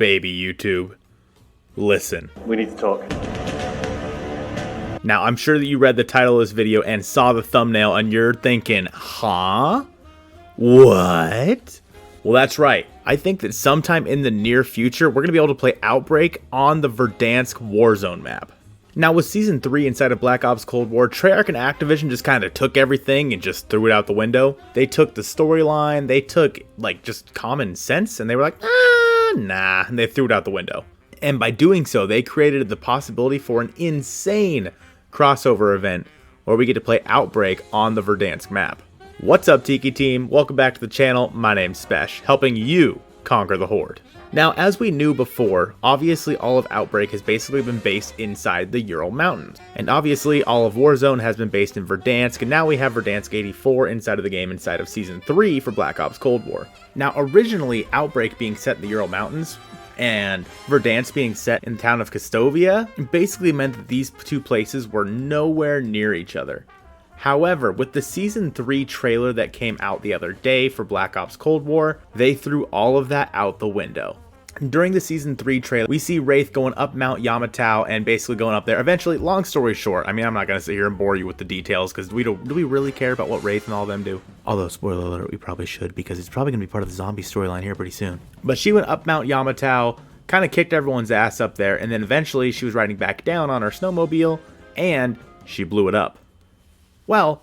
baby, YouTube. Listen. We need to talk. Now, I'm sure that you read the title of this video and saw the thumbnail and you're thinking, huh? What? Well, that's right. I think that sometime in the near future, we're going to be able to play Outbreak on the Verdansk Warzone map. Now, with Season 3 inside of Black Ops Cold War, Treyarch and Activision just kind of took everything and just threw it out the window. They took the storyline, they took, like, just common sense, and they were like, nah, and they threw it out the window. And by doing so, they created the possibility for an insane crossover event where we get to play Outbreak on the Verdansk map. What's up, Tiki Team? Welcome back to the channel. My name's Spesh, helping you conquer the Horde. Now, as we knew before, obviously all of Outbreak has basically been based inside the Ural Mountains. And obviously all of Warzone has been based in Verdansk, and now we have Verdansk 84 inside of the game inside of Season 3 for Black Ops Cold War. Now, originally, Outbreak being set in the Ural Mountains and Verdansk being set in the town of Kastovia basically meant that these two places were nowhere near each other. However, with the Season 3 trailer that came out the other day for Black Ops Cold War, they threw all of that out the window. During the Season 3 trailer, we see Wraith going up Mount Yamantau and basically going up there. Eventually, long story short, I mean, I'm not going to sit here and bore you with the details because do we really care about what Wraith and all them do? Although, spoiler alert, we probably should because it's probably going to be part of the zombie storyline here pretty soon. But she went up Mount Yamantau, kind of kicked everyone's ass up there, and then eventually she was riding back down on her snowmobile and she blew it up. Well,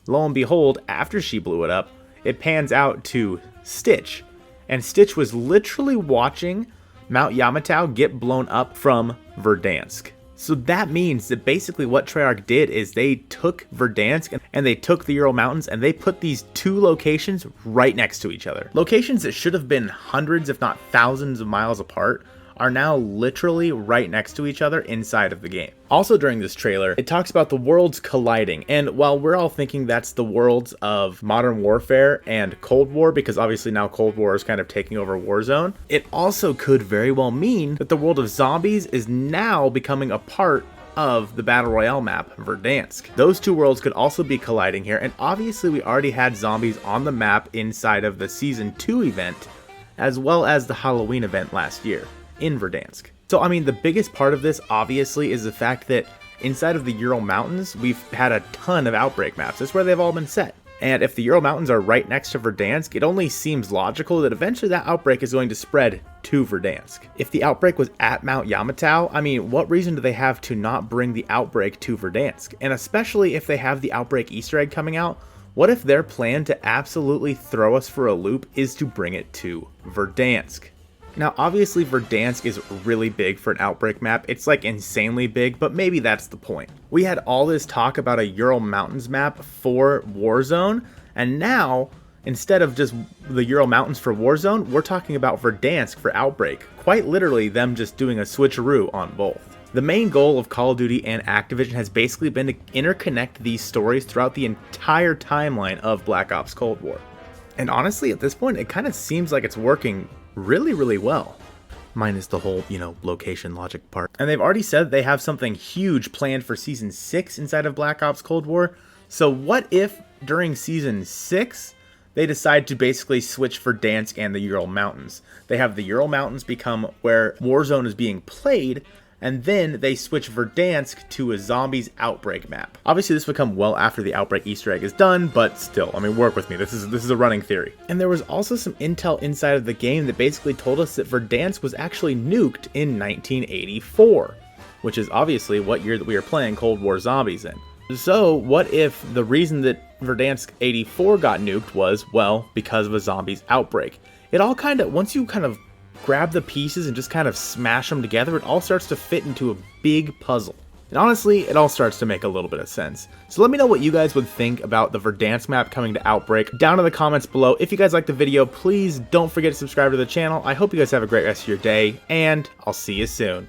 lo and behold, after she blew it up, it pans out to Stitch. And Stitch was literally watching Mount Yamantau get blown up from Verdansk. So that means that basically what Treyarch did is they took Verdansk and they took the Ural Mountains and they put these two locations right next to each other. Locations that should have been hundreds if not thousands of miles apart are now literally right next to each other inside of the game. Also during this trailer, it talks about the worlds colliding, and while we're all thinking that's the worlds of Modern Warfare and Cold War, because obviously now Cold War is kind of taking over Warzone, it also could very well mean that the world of zombies is now becoming a part of the Battle Royale map, Verdansk. Those two worlds could also be colliding here, and obviously we already had zombies on the map inside of the Season 2 event, as well as the Halloween event last year in Verdansk. So I mean, the biggest part of this obviously is the fact that inside of the Ural Mountains we've had a ton of Outbreak maps. That's where they've all been set. And if the Ural Mountains are right next to Verdansk, it only seems logical that eventually that Outbreak is going to spread to Verdansk. If the Outbreak was at Mount Yamantau, I mean, what reason do they have to not bring the Outbreak to Verdansk? And especially if they have the Outbreak Easter Egg coming out, what if their plan to absolutely throw us for a loop is to bring it to Verdansk? Now, obviously, Verdansk is really big for an Outbreak map. It's like insanely big, but maybe that's the point. We had all this talk about a Ural Mountains map for Warzone, and now, instead of just the Ural Mountains for Warzone, we're talking about Verdansk for Outbreak. Quite literally, them just doing a switcheroo on both. The main goal of Call of Duty and Activision has basically been to interconnect these stories throughout the entire timeline of Black Ops Cold War. And honestly, at this point, it kind of seems like it's working really well. Minus the whole, location logic part. And they've already said they have something huge planned for Season 6 inside of Black Ops Cold War. So what if during Season 6, they decide to basically switch Verdansk and the Ural Mountains? They have the Ural Mountains become where Warzone is being played, and then they switch Verdansk to a Zombies Outbreak map. Obviously, this would come well after the Outbreak Easter Egg is done, but still, I mean, work with me. This is a running theory. And there was also some intel inside of the game that basically told us that Verdansk was actually nuked in 1984, which is obviously what year that we are playing Cold War Zombies in. So, what if the reason that Verdansk 84 got nuked was, well, because of a Zombies Outbreak? It all kind of, once you kind of grab the pieces and just kind of smash them together, it all starts to fit into a big puzzle. And honestly, it all starts to make a little bit of sense. So let me know what you guys would think about the Verdansk map coming to Outbreak down in the comments below. If you guys liked the video, please don't forget to subscribe to the channel. I hope you guys have a great rest of your day, and I'll see you soon.